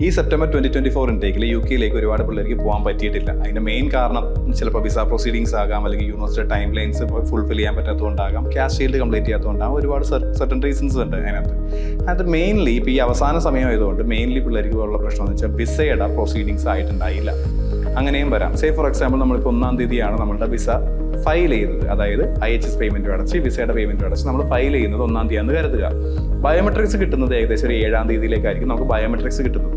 ഈ സെപ്റ്റംബർ 2024 ഇൻടേക്കിൽ UK-യിലേക്ക് ഒരുപാട് പിള്ളേർക്ക് പോകാൻ പറ്റിയിട്ടില്ല. അതിൻ്റെ മെയിൻ കാരണം ചിലപ്പോൾ വിസ പ്രൊസീഡിങ്സ് ആകാം, അല്ലെങ്കിൽ യൂണിവേഴ്സിറ്റി ടൈം ലൈൻസ് ഫുൾഫിൽ ചെയ്യാൻ പറ്റാത്തതുകൊണ്ടാകാം, ക്യാഷ് ഷീൽഡ് കംപ്ലീറ്റ് ചെയ്യാത്തതുകൊണ്ടാകും. ഒരുപാട് സർട്ടൻ റീസൺസ് ഉണ്ട് അതിനകത്ത്. അത് മെയിൻലി ഇപ്പോൾ ഈ അവസാന സമയമായതുകൊണ്ട് മെയിൻലി പിള്ളേർക്ക് ഉള്ള പ്രശ്നം എന്ന് വെച്ചാൽ വിസയുടെ പ്രൊസീഡിങ്സ് ആയിട്ടുണ്ടായില്ല. അങ്ങനെയും വരാം. സേ ഫോർ എക്സാമ്പിൾ നമ്മളിപ്പോൾ 1-ാം തീയതിയാണ് നമ്മളുടെ വിസ ഫയൽ ചെയ്തത്, അതായത് IHS പേയ്മെൻറ്റ് അടച്ച് വിസയുടെ പേയ്മെൻറ്റ് അടച്ച് നമ്മൾ ഫയൽ ചെയ്യുന്നത് 1-ാം തീയതിയാണെന്ന് കരുതുക. ബയോമെട്രിക്സ് കിട്ടുന്നത് ഏകദേശം ഒരു 7-ാം തീയതിയിലേക്കായിരിക്കും നമുക്ക് ബയോമെട്രിക്സ് കിട്ടുന്നത്.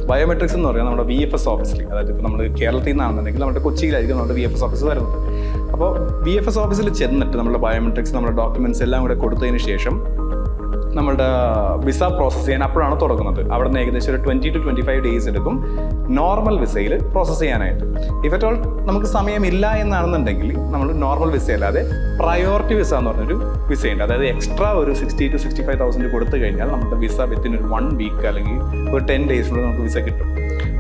ബയോമെട്രിക്സ് എന്ന് പറയുന്നത് നമ്മുടെ VFS ഓഫീസിൽ, അതായത് ഇപ്പോൾ നമ്മൾ കേരളത്തിൽ നിന്നാണെന്നുണ്ടെങ്കിൽ നമ്മുടെ കൊച്ചിയിലായിരിക്കും നമ്മുടെ VFS ഓഫീസ് വരുന്നത്. അപ്പോൾ VFS ഓഫീസിൽ ചെന്നിട്ട് നമ്മുടെ ബയോമെട്രിക്സ്, നമ്മുടെ ഡോക്യുമെൻറ്റ്സ് എല്ലാം കൂടെ കൊടുത്തതിന് ശേഷം നമ്മളുടെ വിസ പ്രോസസ്സ് ചെയ്യാൻ അപ്പോഴാണ് തുടങ്ങുന്നത്. അവിടെ നിന്ന് ഏകദേശം ഒരു 20 to 25 ഡേയ്സ് എടുക്കും നോർമൽ വിസയിൽ പ്രോസസ്സ് ചെയ്യാനായിട്ട്. ഇഫ് അറ്റ് ഓൾ നമുക്ക് സമയമില്ല എന്നാണെന്നുണ്ടെങ്കിൽ നമ്മൾ നോർമൽ വിസ അല്ലാതെ പ്രയോറിറ്റി വിസ എന്ന് പറഞ്ഞൊരു വിസയുണ്ട്. അതായത് എക്സ്ട്രാ ഒരു 60,000 to 65,000 കൊടുത്തു കഴിഞ്ഞാൽ നമ്മുടെ വിസ വിത്തിൻ ഒരു 1 വീക്ക് അല്ലെങ്കിൽ ഒരു 10 ഡേയ്സിനുള്ളിൽ നമുക്ക് വിസ കിട്ടും.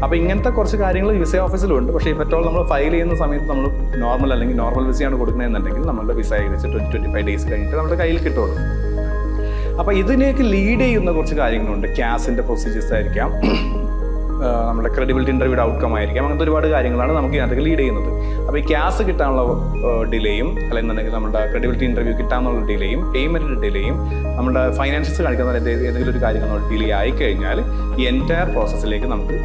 അപ്പോൾ ഇങ്ങനത്തെ കുറച്ച് കാര്യങ്ങൾ വിസ ഓഫീസിലുണ്ട്. പക്ഷേ ഇഫ് അറ്റ് ഓൾ നമ്മൾ ഫയൽ ചെയ്യുന്ന സമയത്ത് നമ്മൾ നോർമൽ അല്ലെങ്കിൽ നോർമൽ വിസയാണ് കൊടുക്കുന്നതെന്നുണ്ടെങ്കിൽ നമ്മുടെ വിസ ഏകദേശം 20-25 ഡേയ്സ് കഴിഞ്ഞിട്ട് നമ്മുടെ കയ്യിൽ കിട്ടുള്ളൂ. അപ്പോൾ ഇതിലേക്ക് ലീഡ് ചെയ്യുന്ന കുറച്ച് കാര്യങ്ങളുണ്ട്. ക്യാസിൻ്റെ പ്രൊസീജിയേഴ്സ് ആയിരിക്കാം, നമ്മുടെ ക്രെഡിബിലിറ്റി ഇൻ്റർവ്യൂയുടെ ഔട്ട്കം ആയിരിക്കാം, അങ്ങനത്തെ ഒരുപാട് കാര്യങ്ങളാണ് നമുക്ക് ഇതിനകത്തേക്ക് ലീഡ് ചെയ്യുന്നത്. അപ്പോൾ ഈ ക്യാസ് കിട്ടാനുള്ള ഡിലേയും, അല്ലെന്നുണ്ടെങ്കിൽ നമ്മുടെ ക്രെഡിബിലിറ്റി ഇൻ്റർവ്യൂ കിട്ടാനുള്ള ഡിലേയും, പേയ്മെൻറ്റിൻ്റെ ഡിലേയും, നമ്മുടെ ഫൈനാൻഷ്യൽസ് കാണിക്കുന്ന ഏതെങ്കിലും ഒരു കാര്യങ്ങൾ ഡിലേ ആയിക്കഴിഞ്ഞാൽ ഈ എൻറ്റയർ പ്രോസസ്സിലേക്ക് നമുക്ക്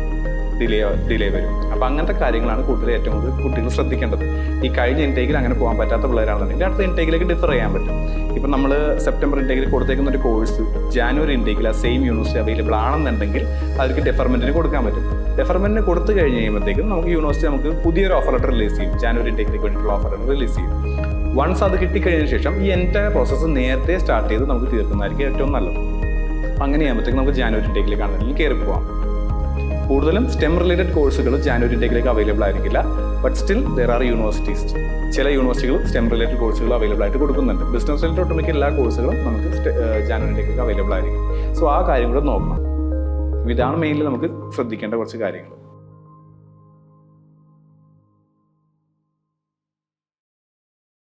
ഡിലേ വരും. അപ്പോൾ അങ്ങനത്തെ കാര്യങ്ങളാണ് കൂടുതൽ ഏറ്റവും കൂടുതൽ കുട്ടികൾ ശ്രദ്ധിക്കേണ്ടത്. ഈ കഴിഞ്ഞ ഇൻടേക്കിൽ അങ്ങനെ പോകാൻ പറ്റാത്ത പിള്ളേരാണെന്നുണ്ടെങ്കിൽ അടുത്ത ഇൻടേക്കിലേക്ക് ഡിഫർ ചെയ്യാൻ പറ്റും. ഇപ്പം നമ്മൾ സെപ്റ്റംബർ ഇൻടേക്കിൽ കൊടുത്തേക്കുന്ന ഒരു കോഴ്സ് ജാനുവരി ഇൻടേക്കിൽ ആ സെയിം യൂണിവേഴ്സിറ്റി അവൈലബിൾ ആണെന്നുണ്ടെങ്കിൽ അവർക്ക് ഡെഫർമെൻറ്റിന് കൊടുക്കാൻ പറ്റും. ഡെഫർമെൻറ്റിന് കൊടുത്തു കഴിഞ്ഞ് കഴിയുമ്പോഴത്തേക്കും നമുക്ക് യൂണിവേഴ്സിറ്റി നമുക്ക് പുതിയൊരു ഓഫർ ലെറ്റർ റിലീസ് ചെയ്യും. ജാനുവരി ഇൻടേക്കിലേക്ക് വേണ്ടിയിട്ടുള്ള ഓഫർ ലെറ്റർ റിലീസ് ചെയ്യും. വൺസ് അത് കിട്ടിക്കഴിഞ്ഞ ശേഷം ഈ എൻറ്റയർ പ്രോസസ്സ് നേരത്തെ സ്റ്റാർട്ട് ചെയ്ത് നമുക്ക് തീർക്കുന്നതായിരിക്കും ഏറ്റവും നല്ലത്. അങ്ങനെ ചെയ്യുമ്പോഴത്തേക്കും നമുക്ക് ജാനുവരി ഇൻടേക്കിലേക്കാണെന്നുണ്ടെങ്കിൽ കയറി പോകാം. കൂടുതലും സ്റ്റെം റിലേറ്റഡ് കോഴ്സുകൾ ജാനുവരി ഇൻടേക്കിലേക്ക് അവൈലബിൾ ആയിരിക്കില്ല. But still there are universities, ചില യൂണിവേഴ്സിറ്റികൾ സ്റ്റെം റിലേറ്റഡ് കോഴ്സുകൾ അവൈലബിൾ ആയിട്ട് കൊടുക്കുന്നുണ്ട്. ബിസിനസ് റിലേറ്റഡ് ഒട്ടുമിക്ക എല്ലാ കോഴ്സുകളും നമുക്ക് ജാനുവരി ഇൻടേക്കിലേക്ക് അവൈലബിൾ ആയിരിക്കും. സോ ആ കാര്യം കൂടെ നോക്കണം. ഇതാണ് മെയിൻലി നമുക്ക് ശ്രദ്ധിക്കേണ്ട കുറച്ച് കാര്യങ്ങൾ.